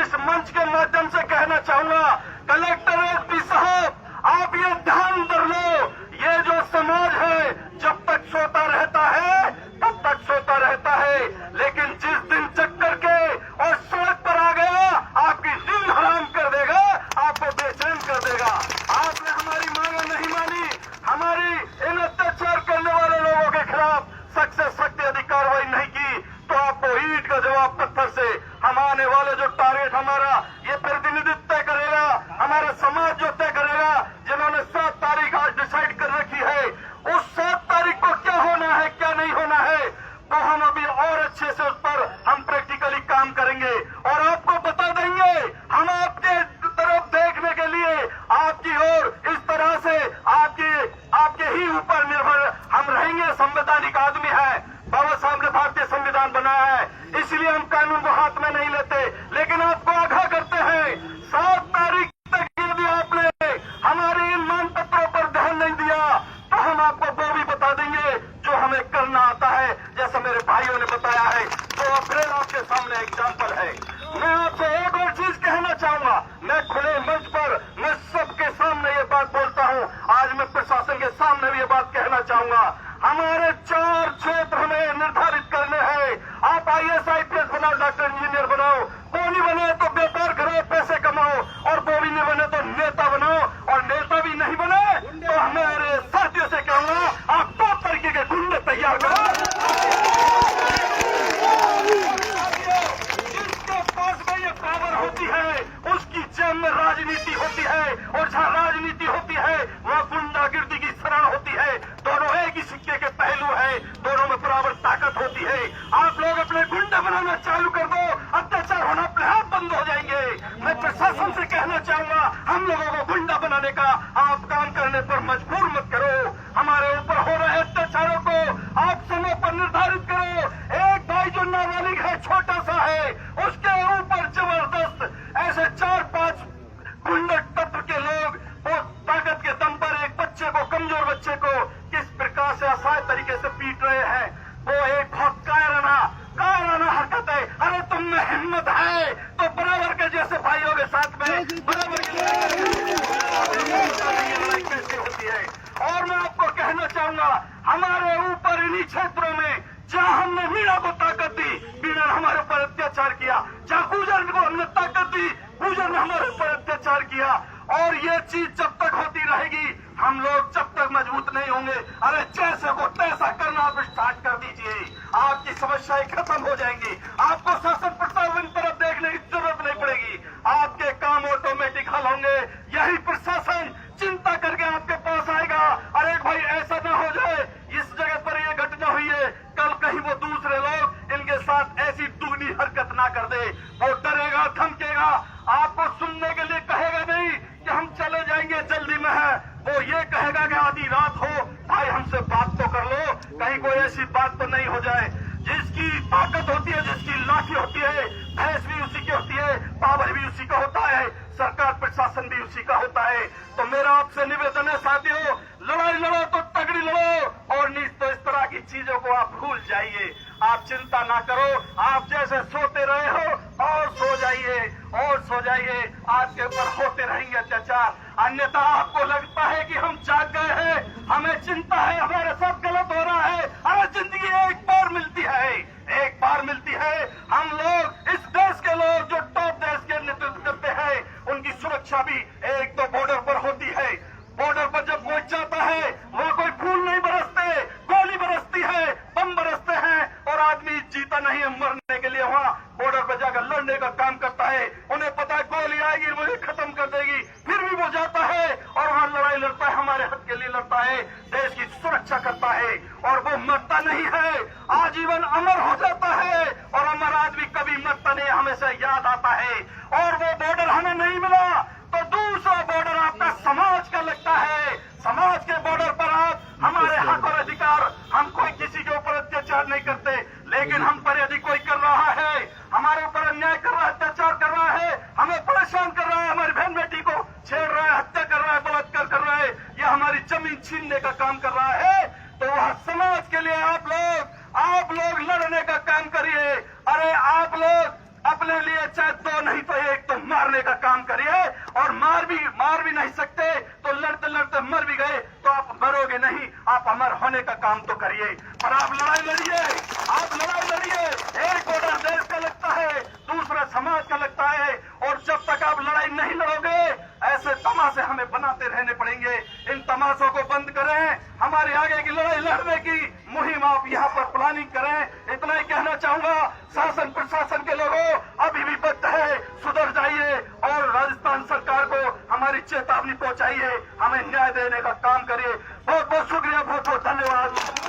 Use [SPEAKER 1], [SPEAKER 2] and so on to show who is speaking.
[SPEAKER 1] इस मंच के माध्यम से कहना चाहूंगा, कलेक्टर एसपी साहब, आप ये ध्यान कर लो, ये जो समाज है जब तक सोता रहता है तब तक सोता रहता है, लेकिन जिस दिन चक्कर के और सड़क पर आ गया आपकी नींद हराम कर देगा, आपको बेचैन कर देगा। आपने हमारी मांगे नहीं मानी, हमारी इन अत्याचार करने वाले लोगों के खिलाफ सख्त से सख्त यदि कार्रवाई नहीं की तो आपको ईंट का जवाब पत्थर से। हम आने वाले जो टारगेट हमारा ये प्रतिनिधित्व तय करेगा, हमारा समाज जो तय करेगा, जिन्होंने 7 तारीख आज डिसाइड कर रखी है, उस 7 तारीख को क्या होना है क्या नहीं होना है तो हम अभी और अच्छे से उस पर हम प्रैक्टिकली काम करेंगे और आपको बता देंगे। हम आपके तरफ देखने के लिए आपकी ओर इस तरह से आपके ही ऊपर निर्भर हम रहेंगे। संवैधानिक आदमी है, बाबा साहब ने भारतीय संविधान बनाया है, इसलिए हम कानून को हाथ में नहीं लेते, लेकिन आपको आगाह करते हैं 7 तारीख तक यदि आपने हमारे इन मांग पत्रों पर ध्यान नहीं दिया तो हम आपको वो भी बता देंगे जो हमें करना आता है, जैसा मेरे भाइयों ने बताया है। 2 अप्रैल आपके सामने एग्जाम्पल है। मैं आपसे एक और चीज कहना चाहूंगा, मैं खुले मंच पर मैं सबके सामने ये बात बोलता हूं, आज मैं प्रशासन के सामने भी ये बात कहना चाहूंगा। हमारे 4 क्षेत्र हमें निर्धारित करने हैं। आप IAS IPS बनाओ, डॉक्टर इंजीनियर बनाओ, वो नहीं बने तो व्यापार करो, पैसे कमाओ, और वो भी नहीं बने तो नेता बनाओ, और नेता भी नहीं बने तो हमारे साथियों से कहूंगा आप 2 तरीके के गुंडे तैयार करो। जिसके पास में ये पावर होती है उसकी जेब में राजनीति होती है, और जहां राजनीति होती है वहां गुंडागिर्दी की शरण होती है। दोनों एक ही सिक्के के पहलू है, दोनों में बराबर ताकत होती है। आप लोग अपने गुंडे बनाना चालू कर दो, अत्याचार होना अपने आप बंद हो जाएंगे। मैं प्रशासन से कहना चाहूंगा, हम लोगों को गुंडा बनाने का आप काम करने पर मजबूर मत करो। हमारे ऊपर हो रहे अत्याचारों को आप समय पर निर्धारित करो। एक भाई जो नाबालिग है, छोटा सा है, उसके ऊपर जबरदस्त ऐसे 4-5 गुंडा तत्व के लोग वो ताकत के दम पर एक बच्चे को, कमजोर बच्चे को किस प्रकार से असहाय तरीके से पीट रहे हैं, वो एक बहुत कायराना हरकत है। अरे तुम में हिम्मत है तो बराबर के जैसे भाइयों के साथ में बराबर की लड़ाई कैसे होती है। और मैं आपको कहना चाहूंगा, हमारे ऊपर इन्हीं क्षेत्रों में जहां हमने मीणा को ताकत दी, मीणा ने हमारे ऊपर अत्याचार किया, जहां गुजर को हमने ताकत दी, गुजर ने हमारे ऊपर अत्याचार किया, और ये चीज जब तक होती रहेगी हम लोग जब तक मजबूत नहीं होंगे। अरे जैसे को तैसा करना आप स्टार्ट कर दीजिए, आपकी समस्याएं खत्म हो जाएंगी, आपको शासन प्रशासन तरफ देखने की जरूरत नहीं पड़ेगी, आपके काम ऑटोमेटिक हल होंगे। यही प्रशासन चिंता करके आपके पास आएगा, अरे भाई ऐसा ना हो जाए, इस जगह पर ये घटना हुई है, कल कहीं वो दूसरे लोग इनके साथ ऐसी दुगनी हरकत ना कर दे। वो डरेगा, धमकेगा, आपको सुनने के लिए कहेगा नहीं कि हम चले जाएंगे जल्दी में है, वो ये कहेगा कि आधी रात हो, भाई हमसे बात तो कर लो, कहीं कोई ऐसी बात तो नहीं हो जाए। जिसकी ताकत होती है, जिसकी लाठी होती है, भैंस भी उसी की होती है, पावर भी उसी का होता है, सरकार प्रशासन भी उसी का होता है। तो मेरा आपसे निवेदन है साथियों, लड़ाई लड़ो तो तगड़ी लड़ो, और नहीं तो इस तरह की चीजों को आप भूल जाइए। आप चिंता ना करो, आप जैसे सोते रहे हो और सो जाइए और सो जाइए, आपके ऊपर होते रहेंगे अत्याचार। अन्यथा आपको लगता है कि हम जाग गए हैं, हमें चिंता है, हमारे साथ गलत हो रहा है। अरे जिंदगी एक बार मिलती है, एक बार मिलती है। हम लोग इस देश के लोग जो टॉप देश के नेतृत्व करते हैं, उनकी सुरक्षा भी एक तो बॉर्डर पर होती है। बॉर्डर पर जब पहुंच जाता है वहां कोई फूल नहीं बरसते, गोली बरसती है, बम बरसते हैं, और आदमी जीता नहीं है मरने के लिए वहां बॉर्डर पर जाकर लड़ने का काम करता है। उन्हें पता है गोली आएगी मुझे खत्म कर देगी, फिर भी वो जाता है और वहां लड़ाई लड़ता है, हमारे हक के लिए लड़ता है, देश की सुरक्षा करता है, और वो मरता नहीं है, आजीवन अमर हो जाता है। और अमर आदमी कभी मरता नहीं, हमेशा याद आता है। और वो बॉर्डर हमें नहीं मिला तो दूसरा बॉर्डर आपका समाज का लगता है। समाज के बॉर्डर पर आप हमारे हक और अधिकार, हम कोई किसी के ऊपर अत्याचार नहीं करते, लेकिन हम पर यदि कोई कर रहा है, हमारे ऊपर अन्याय कर रहा है, अत्याचार कर रहा है, हमें परेशान कर रहा है, हमारी बहन बेटी को छेड़ रहा है, हत्या कर रहा है, बलात्कार कर रहा है, या हमारी जमीन छीनने का काम कर रहा है, तो वह समाज के लिए आप लोग लड़ने का काम करिए। अरे आप लोग अपने लिए चाहे 2 नहीं तो तो एक तो मारने का काम करिए, और मार भी नहीं सकते तो लड़ते लड़ते मर भी गए तो आप मरोगे नहीं, आप अमर होने का काम तो करिए। पर आप लड़ाई लड़िए, एक ऑर्डर देश का लगता है, दूसरा समाज का लगता है, और जब तक आप लड़ाई नहीं लड़ोगे ऐसे तमाशे हमें बनाते रहने पड़ेंगे। इन तमाशों को बंद करें, हमारे आगे की लड़ाई लड़ने की मुहिम आप यहाँ पर प्लानिंग करें। इतना ही कहना चाहूंगा, शासन प्रशासन के लोगों अभी भी वक्त है, सुधर जाइए और राजस्थान सरकार को हमारी चेतावनी पहुंचाइए, हमें न्याय देने का काम करिए। बहुत बहुत शुक्रिया, बहुत बहुत धन्यवाद।